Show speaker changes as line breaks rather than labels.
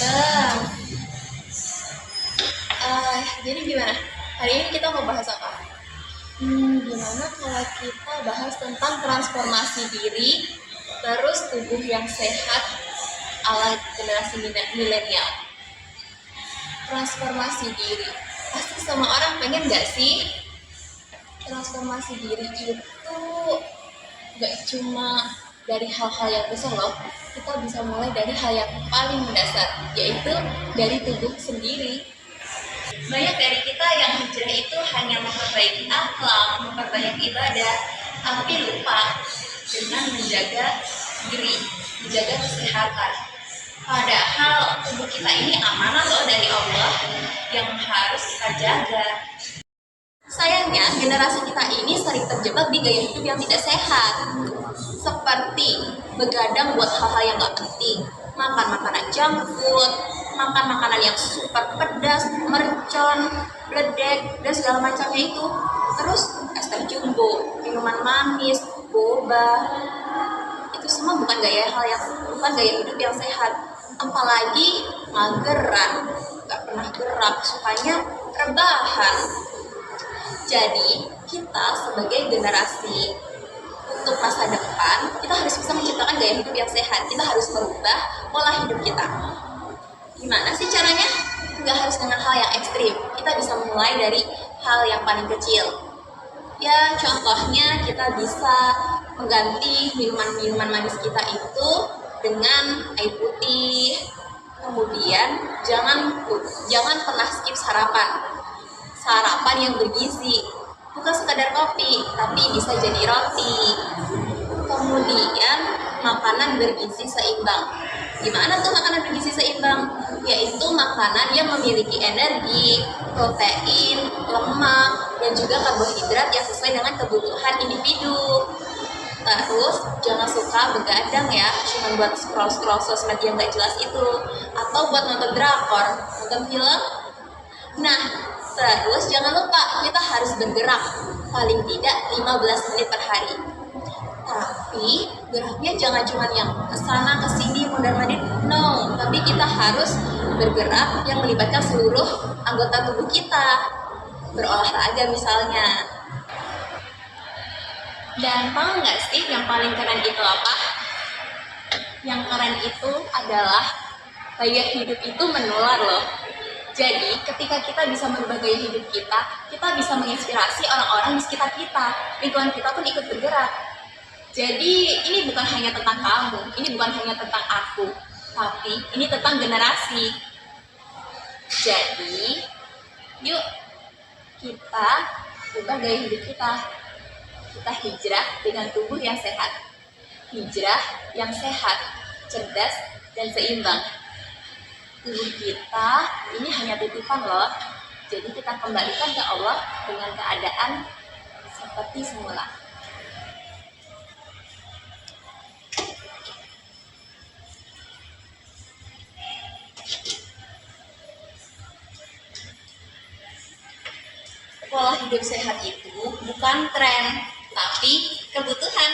Bang, jadi gimana? Hari ini kita mau bahas apa? Gimana kalau kita bahas tentang transformasi diri, terus tubuh yang sehat ala generasi milenial. Transformasi diri, pasti semua orang pengen gak sih? Transformasi diri itu gak cuma dari hal-hal yang besar loh. Kita bisa mulai dari hal yang paling mendasar, yaitu dari tubuh sendiri. Banyak dari kita yang hijrah itu hanya memperbaiki akhlak, memperbanyak ibadah, tapi lupa dengan menjaga diri, menjaga kesehatan. Padahal tubuh kita ini amanah loh dari Allah yang harus kita jaga. Sayangnya generasi kita ini sering terjebak di gaya hidup yang tidak sehat, seperti begadang buat hal-hal yang gak penting, makan makanan junk food, makan makanan yang super pedas, mercon, ledek, dan segala macamnya itu. Terus es teh jumbo, minuman manis, boba, itu semua bukan gaya hidup yang sehat. Apalagi mageran, gak pernah gerak, sukanya rebahan. Jadi kita sebagai generasi untuk masa depan, kita harus bisa menciptakan gaya hidup yang sehat. Kita harus merubah pola hidup kita. Gimana sih caranya? Nggak harus dengan hal yang ekstrim. Kita bisa mulai dari hal yang paling kecil. Ya, contohnya kita bisa mengganti minuman-minuman manis kita itu dengan air putih. Kemudian jangan pernah skip sarapan yang bergizi, bukan sekadar kopi, tapi bisa jadi roti. Kemudian makanan bergizi seimbang. Gimana tuh makanan bergizi seimbang? Yaitu makanan yang memiliki energi, protein, lemak, dan juga karbohidrat yang sesuai dengan kebutuhan individu. Terus jangan suka begadang ya, cuma buat scroll sosmed yang gak jelas itu, atau buat nonton drakor, nonton film. Nah, terus jangan lupa kita harus bergerak paling tidak 15 menit per hari. Tapi geraknya jangan cuma yang kesana kesini mondar-mandir, no. Tapi kita harus bergerak yang melibatkan seluruh anggota tubuh kita, berolahraga misalnya. Dan tahu nggak sih yang paling keren itu apa? Yang keren itu adalah gaya hidup itu menular loh. Jadi ketika kita bisa merubah gaya hidup kita bisa menginspirasi orang-orang di sekitar kita. Lingkungan kita pun ikut bergerak. Jadi ini bukan hanya tentang kamu, ini bukan hanya tentang aku, tapi ini tentang generasi. Jadi yuk kita ubah gaya hidup kita. Kita hijrah dengan tubuh yang sehat. Hijrah yang sehat, cerdas, dan seimbang. Tubuh kita ini hanya titipan loh. Jadi kita kembalikan ke Allah dengan keadaan seperti semula. Pola hidup sehat itu bukan tren, tapi kebutuhan.